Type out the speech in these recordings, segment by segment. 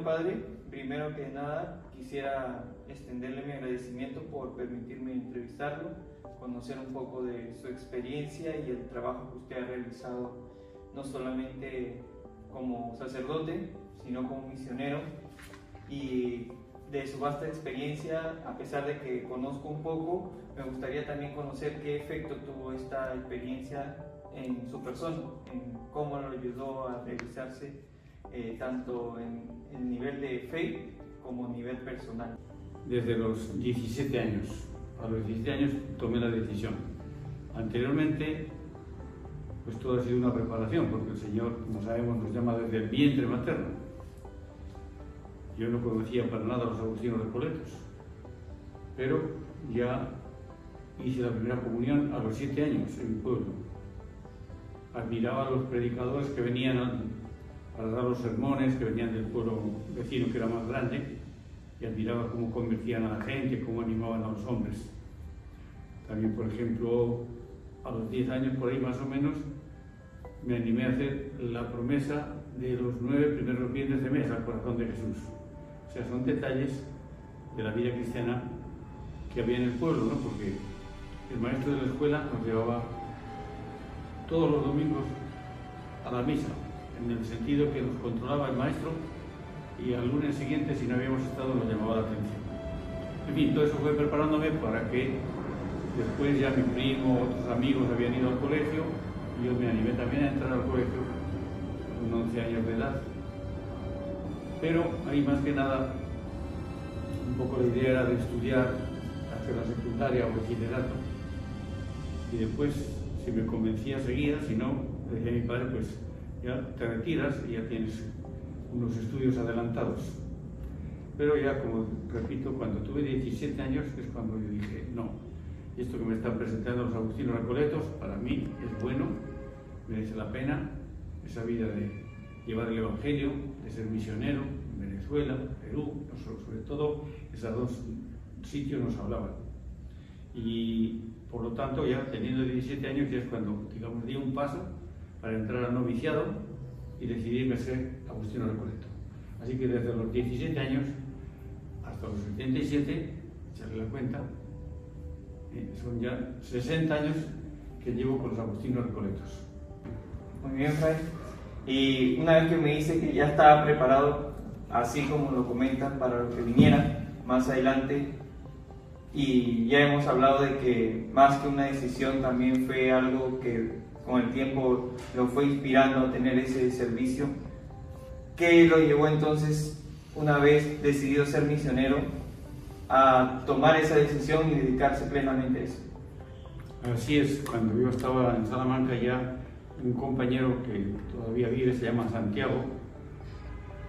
Padre, primero que nada quisiera extenderle mi agradecimiento por permitirme entrevistarlo, conocer un poco de su experiencia y el trabajo que usted ha realizado, no solamente como sacerdote, sino como misionero, y de su vasta experiencia, a pesar de que conozco un poco, me gustaría también conocer qué efecto tuvo esta experiencia en su persona, en cómo lo ayudó a realizarse tanto en el nivel de fe como a nivel personal. Desde los 17 años. A los 17 años tomé la decisión. Anteriormente, pues todo ha sido una preparación, porque el Señor, como sabemos, nos llama desde el vientre materno. Yo no conocía para nada a los agustinos recoletos, pero ya hice la primera comunión a los 7 años en mi pueblo. Admiraba a los predicadores que venían para dar los sermones, que venían del pueblo vecino que era más grande, y admiraba cómo convertían a la gente, cómo animaban a los hombres. También, por ejemplo, a los 10 años, por ahí más o menos, me animé a hacer la promesa de los 9 primeros viernes de mes al corazón de Jesús. O sea, son detalles de la vida cristiana que había en el pueblo, ¿no? Porque el maestro de la escuela nos llevaba todos los domingos a la misa, en el sentido que nos controlaba el maestro, y al lunes siguiente, si no habíamos estado, nos llamaba la atención. En fin, todo eso fue preparándome para que después ya mi primo, otros amigos habían ido al colegio, y yo me animé también a entrar al colegio con 11 años de edad. Pero ahí más que nada, un poco la idea era de estudiar, hacer la secundaria o bachillerato. Y después, si me convencía, seguía, si no, decía mi padre, pues ya te retiras y ya tienes unos estudios adelantados. Pero ya, como repito, cuando tuve 17 años es cuando yo dije, no, esto que me están presentando los agustinos recoletos, para mí es bueno, merece la pena, esa vida de llevar el Evangelio, de ser misionero en Venezuela, Perú, sobre todo, esos dos sitios nos hablaban. Y por lo tanto, ya teniendo 17 años, ya es cuando, digamos, di un paso para entrar al noviciado y decidirme a ser agustino recoleto. Así que desde los 17 años hasta los 77, echarle la cuenta, son ya 60 años que llevo con los agustinos recoletos. Muy bien, Fray. Y una vez que me dice que ya estaba preparado, así como lo comentan, para lo que viniera más adelante, y ya hemos hablado de que más que una decisión también fue algo que con el tiempo lo fue inspirando a tener ese servicio, ¿qué lo llevó entonces, una vez decidido ser misionero, a tomar esa decisión y dedicarse plenamente a eso? Así es, cuando yo estaba en Salamanca, ya un compañero que todavía vive, se llama Santiago,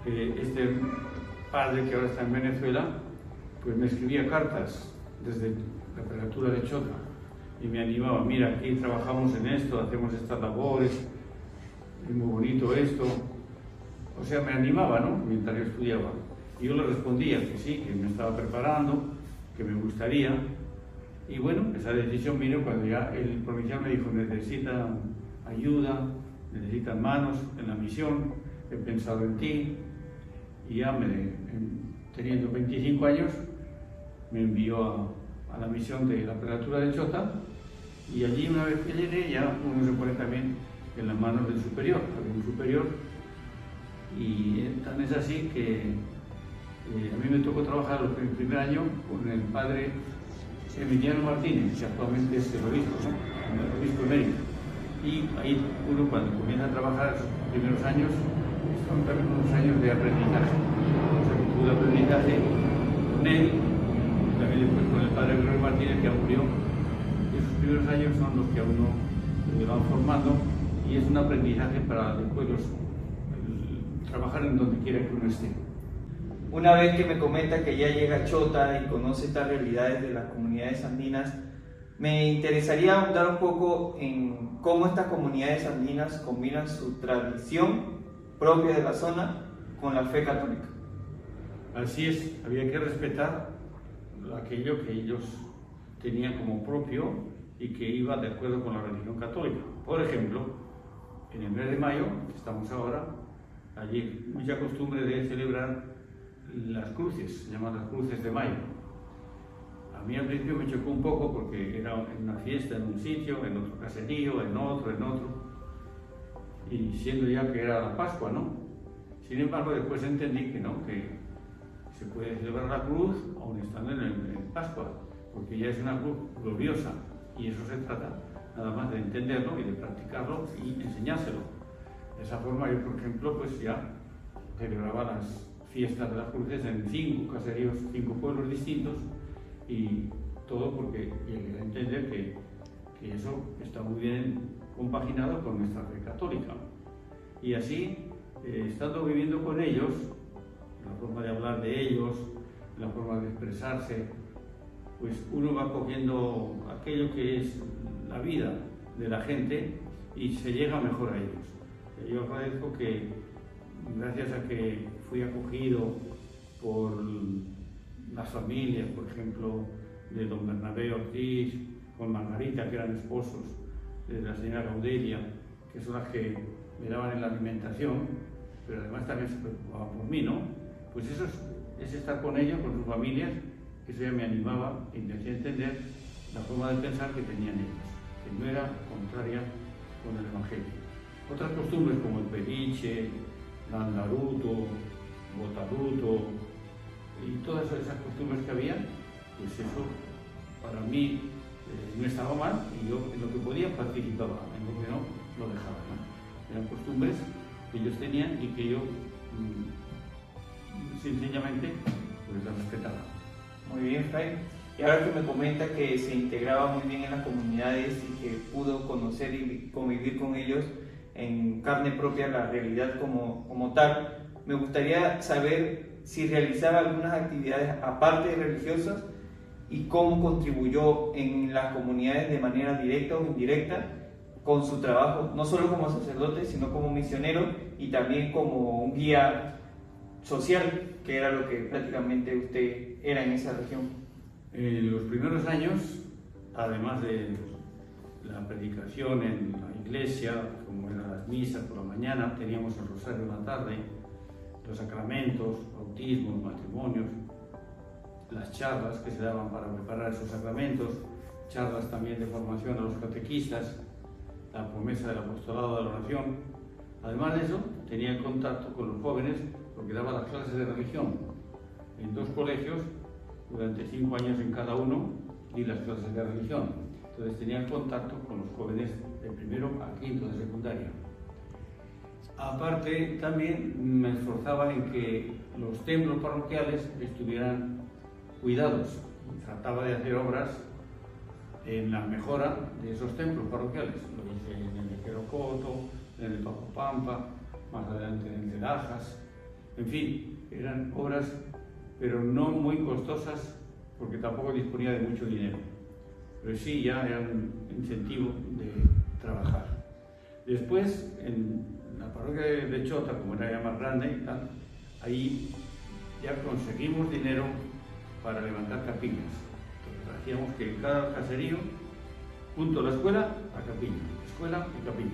este padre que ahora está en Venezuela, pues me escribía cartas desde la prelatura de Chota y me animaba, mira, aquí trabajamos en esto, hacemos estas labores, es muy bonito esto. O sea, me animaba, ¿no?, mientras yo estudiaba. Y yo le respondía que sí, que me estaba preparando, que me gustaría. Y bueno, esa decisión vino cuando ya el provincial me dijo, necesitan ayuda, necesitan manos en la misión, he pensado en ti. Y ya teniendo 25 años, me envió a la misión de la prelatura de Chota, y allí, una vez que llegué, ya uno se pone también en las manos del superior, un superior, y tan es así que a mí me tocó trabajar el primer año con el padre Emiliano Martínez, que actualmente es el obispo, ¿no?, el obispo emérito. Y ahí uno, cuando comienza a trabajar los primeros años, son también unos años de aprendizaje. O sea, que tuve aprendizaje con él, también después con el padre Gregorio Martínez, que ya murió. Y esos primeros años son los que a uno le van formando, y es un aprendizaje para después trabajar en donde quiera que uno esté. Una vez que me comenta que ya llega a Chota y conoce estas realidades de las comunidades andinas, me interesaría ahondar un poco en cómo estas comunidades andinas combinan su tradición propia de la zona con la fe católica. Así es, había que respetar aquello que ellos tenían como propio y que iba de acuerdo con la religión católica. Por ejemplo, en el mes de mayo, que estamos ahora, allí mucha costumbre de celebrar las cruces, se llaman las cruces de mayo. A mí al principio me chocó un poco porque era en una fiesta en un sitio, en otro caserío, en otro, y siendo ya que era la Pascua, ¿no? Sin embargo, después entendí que no, que se puede celebrar la cruz aún estando en Pascua, porque ya es una cruz gloriosa, y eso se trata nada más de entenderlo y de practicarlo y enseñárselo. De esa forma yo, por ejemplo, pues ya celebraba las fiestas de las cruces en 5 caseríos, 5 pueblos distintos, y todo porque llegué a entender que eso está muy bien compaginado con nuestra fe católica. Y así, estando viviendo con ellos, la forma de hablar de ellos, la forma de expresarse, pues uno va cogiendo aquello que es la vida de la gente y se llega mejor a ellos. Yo agradezco que, gracias a que fui acogido por las familias, por ejemplo, de don Bernabé Ortiz, con Margarita, que eran esposos de la señora Gaudelia, que son las que me daban en la alimentación, pero además también se preocupaban por mí, ¿no? Pues eso es estar con ellos, con sus familias, que eso ya me animaba y me hacía entender la forma de pensar que tenían ellos, que no era contraria con el Evangelio. Otras costumbres como el pediche, landaruto, botaruto y todas esas costumbres que había, pues eso para mí no estaba mal, y yo en lo que podía participaba, en lo que no lo dejaba, ¿no? Eran costumbres que ellos tenían y que yo sencillamente pues las respetaba. Muy bien, Fray. Y ahora que me comenta que se integraba muy bien en las comunidades y que pudo conocer y convivir con ellos en carne propia la realidad como tal, me gustaría saber si realizaba algunas actividades aparte de religiosas y cómo contribuyó en las comunidades de manera directa o indirecta con su trabajo, no solo como sacerdote, sino como misionero y también como un guía social, que era lo que prácticamente usted era en esa región. En los primeros años, además de la predicación en la iglesia, como eran las misas por la mañana, teníamos el rosario en la tarde, los sacramentos, bautismos, matrimonios, las charlas que se daban para preparar esos sacramentos, charlas también de formación a los catequistas, la promesa del apostolado de la oración. Además de eso, tenía el contacto con los jóvenes porque daba las clases de religión en 2 colegios, durante 5 años en cada uno, di las clases de religión. Entonces tenía el contacto con los jóvenes de primero a quinto de secundaria. Aparte, también me esforzaba en que los templos parroquiales estuvieran cuidados. Trataba de hacer obras en la mejora de esos templos parroquiales. Lo hice en el de Querocoto, en el de Pampa, más adelante en el de Lajas. En fin, eran obras, pero no muy costosas, porque tampoco disponía de mucho dinero. Pero sí, ya era un incentivo de trabajar. Después, en la parroquia de Chota, como era ya más grande y tal, ahí ya conseguimos dinero para levantar capillas. Entonces, hacíamos que en cada caserío, junto a la escuela, a capilla, escuela y capilla.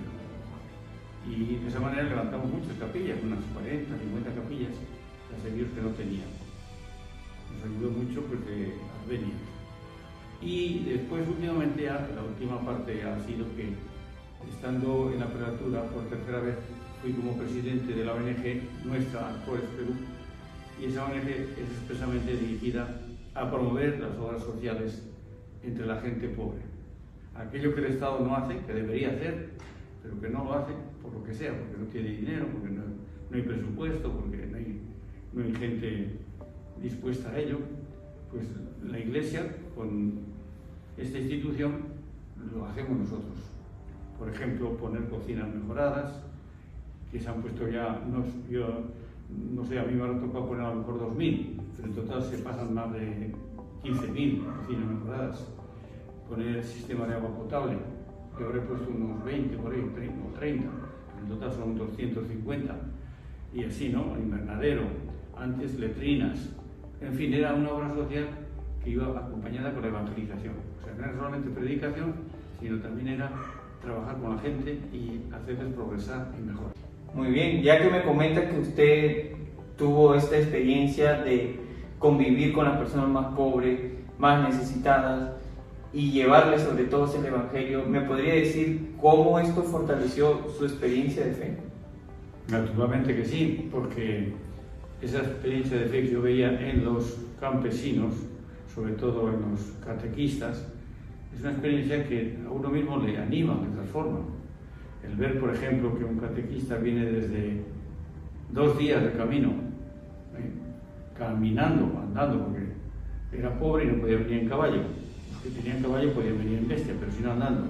Y de esa manera levantamos muchas capillas, unas 40, 50 capillas, caseríos que no tenían. Nos ayudó mucho porque venía. Y después, últimamente, ya, la última parte ha sido que, estando en la prelatura por tercera vez, fui como presidente de la ONG nuestra, Alcores Perú, y esa ONG es expresamente dirigida a promover las obras sociales entre la gente pobre. Aquello que el Estado no hace, que debería hacer, pero que no lo hace por lo que sea, porque no tiene dinero, porque no hay presupuesto, porque no hay gente dispuesta a ello, pues la Iglesia, con esta institución, lo hacemos nosotros. Por ejemplo, poner cocinas mejoradas, que se han puesto ya, yo no sé, a mí me ha tocado poner a lo mejor 2.000, pero en total se pasan más de 15.000 cocinas mejoradas. Poner el sistema de agua potable, que habré puesto unos 20 por ahí, o 30, en total son 250, y así, ¿no? El invernadero, antes letrinas, en fin, era una obra social que iba acompañada con la evangelización. O sea, no era solamente predicación, sino también era trabajar con la gente y hacerles progresar y mejorar. Muy bien, ya que me comenta que usted tuvo esta experiencia de convivir con las personas más pobres, más necesitadas y llevarles sobre todo el Evangelio. ¿Me podría decir cómo esto fortaleció su experiencia de fe? Naturalmente que sí, porque esa experiencia de fe que yo veía en los campesinos, sobre todo en los catequistas, es una experiencia que a uno mismo le anima, le transforma. El ver, por ejemplo, que un catequista viene desde 2 días de camino, caminando, andando, porque era pobre y no podía venir en caballo. Los que tenían caballo podían venir en bestia, pero sino andando.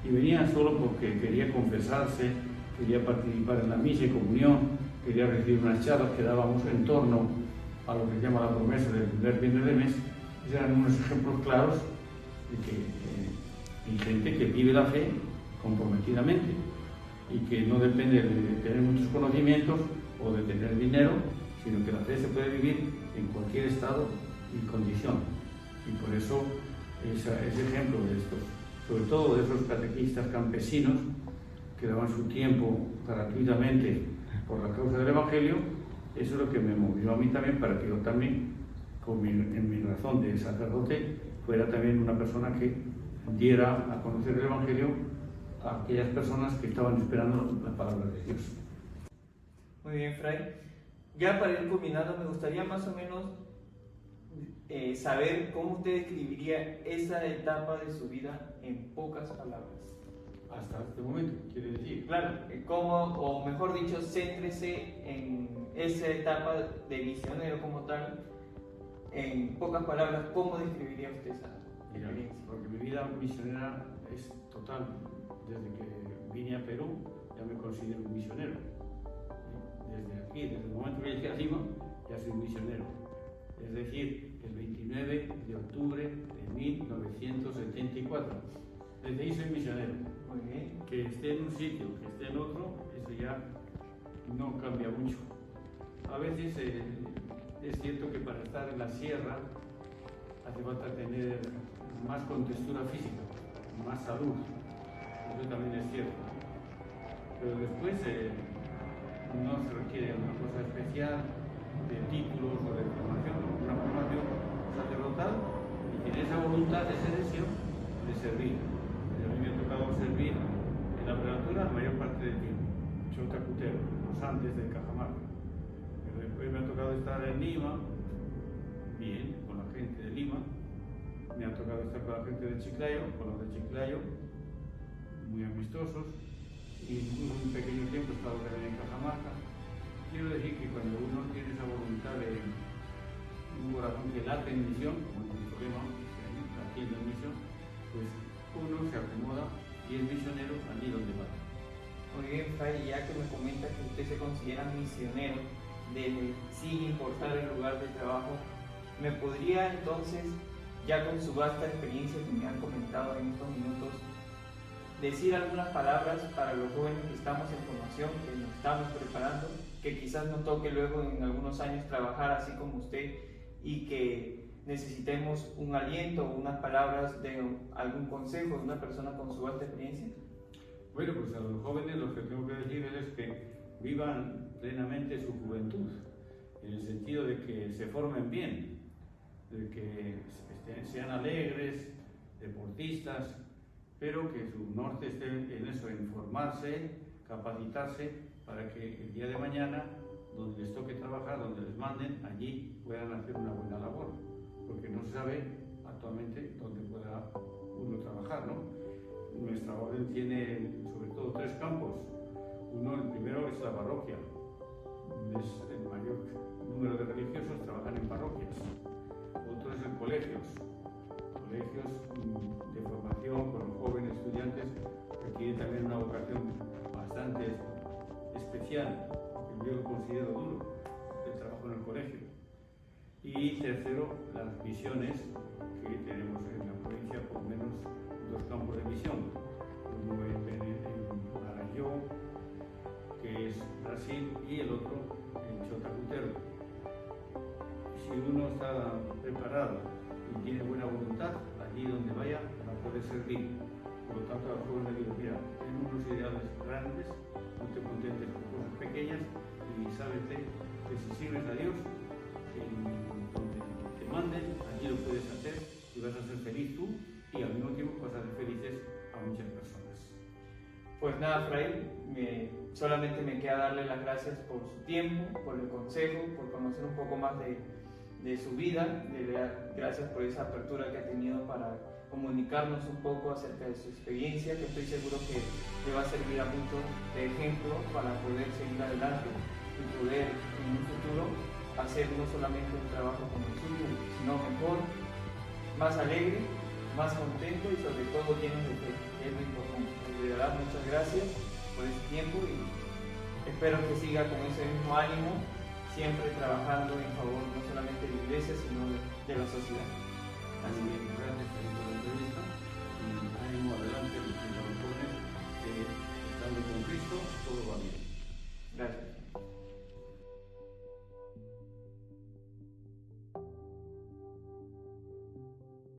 Y venía solo porque quería confesarse, quería participar en la misa y comunión, quería recibir unas charlas que dábamos en torno a lo que se llama la promesa del primer viernes de mes. Esos eran unos ejemplos claros de que hay gente que vive la fe comprometidamente y que no depende de tener muchos conocimientos o de tener dinero, sino que la fe se puede vivir en cualquier estado y condición. Y por eso ese ejemplo de estos, sobre todo de esos catequistas campesinos que daban su tiempo gratuitamente por la causa del Evangelio, eso es lo que me movió a mí también para que yo también, en mi razón de sacerdote, fuera también una persona que diera a conocer el Evangelio a aquellas personas que estaban esperando la palabra de Dios. Muy bien, Fray. Ya para ir culminando, me gustaría más o menos saber cómo usted describiría esa etapa de su vida en pocas palabras. Hasta este momento, quiere decir. Claro, cómo, o mejor dicho, céntrese en esa etapa de misionero como tal. En pocas palabras, ¿cómo describiría usted esa experiencia? Porque mi vida misionera es total. Desde que vine a Perú, ya me considero un misionero. Desde aquí, desde el momento que llegué a Lima, ya soy un misionero. Es decir, el 29 de octubre de 1974. Desde ahí soy misionero. Muy bien. Que esté en un sitio, que esté en otro, eso ya no cambia mucho. A veces es cierto que para estar en la sierra hace falta tener más contextura física, más salud. Eso también es cierto. Pero después no se requiere una cosa especial de títulos o de formación, una formación sacerdotal y tiene esa voluntad, ese deseo de servir. A mí me ha tocado servir en la prelatura la mayor parte del tiempo, Chotacutero, los antes de Cajamarca. Pero después me ha tocado estar en Lima, bien, con la gente de Lima. Me ha tocado estar con la gente de Chiclayo, con los de Chiclayo, muy amistosos. Y un pequeño tiempo he estado también en Cajamarca. Quiero decir que cuando uno tiene esa voluntad de un corazón que late en misión, como es nuestro lema, latiendo en misión, pues uno se acomoda y es misionero allí donde va. Muy bien, Fray, ya que me comenta que usted se considera misionero, sin importar el lugar de trabajo, ¿me podría entonces, ya con su vasta experiencia que me han comentado en estos minutos, decir algunas palabras para los jóvenes que estamos en formación, que nos estamos preparando, que quizás nos toque luego en algunos años trabajar así como usted y que necesitemos un aliento o unas palabras de algún consejo de una persona con su alta experiencia? Bueno, pues a los jóvenes lo que tengo que decirles es que vivan plenamente su juventud, en el sentido de que se formen bien, de que sean alegres, deportistas, pero que su norte esté en eso, en formarse, capacitarse, para que el día de mañana, donde les toque trabajar, donde les manden, allí puedan hacer una buena labor, porque no se sabe actualmente dónde pueda uno trabajar, ¿no? Nuestra orden tiene sobre todo 3 campos. Uno, el primero es la parroquia. El mayor número de religiosos trabajan en parroquias. Otro es el colegios de formación con los jóvenes estudiantes, que tienen también una vocación bastante especial, que yo lo considero duro, el trabajo en el colegio. Y tercero, las misiones, que tenemos en la provincia por lo menos 2 campos de misión, uno en Arayó, que es Brasil, y el otro en Chotacutero. Si uno está preparado y tiene buena voluntad, allí donde vaya va a poder servir. Por lo tanto, a los jóvenes digo, mira, ten unos ideales grandes, no te contentes con cosas pequeñas y sábete que si sirves a Dios, donde te manden, allí lo puedes hacer y vas a ser feliz tú y al mismo tiempo vas a hacer felices a muchas personas. Pues nada, Fray, solamente me queda darle las gracias por su tiempo, por el consejo, por conocer un poco más de su vida, gracias por esa apertura que ha tenido para comunicarnos un poco acerca de su experiencia, que estoy seguro que le va a servir a muchos de ejemplo para poder seguir adelante y poder en un futuro hacer no solamente un trabajo como el suyo, sino mejor, más alegre, más contento y sobre todo lleno de fe, que es lo importante. De verdad, muchas gracias por este tiempo y espero que siga con ese mismo ánimo, siempre trabajando en favor no solamente de la iglesia, sino de la sociedad. Así que gracias por la entrevista y ánimo adelante, los jóvenes, que estando con Cristo todo va bien. Gracias.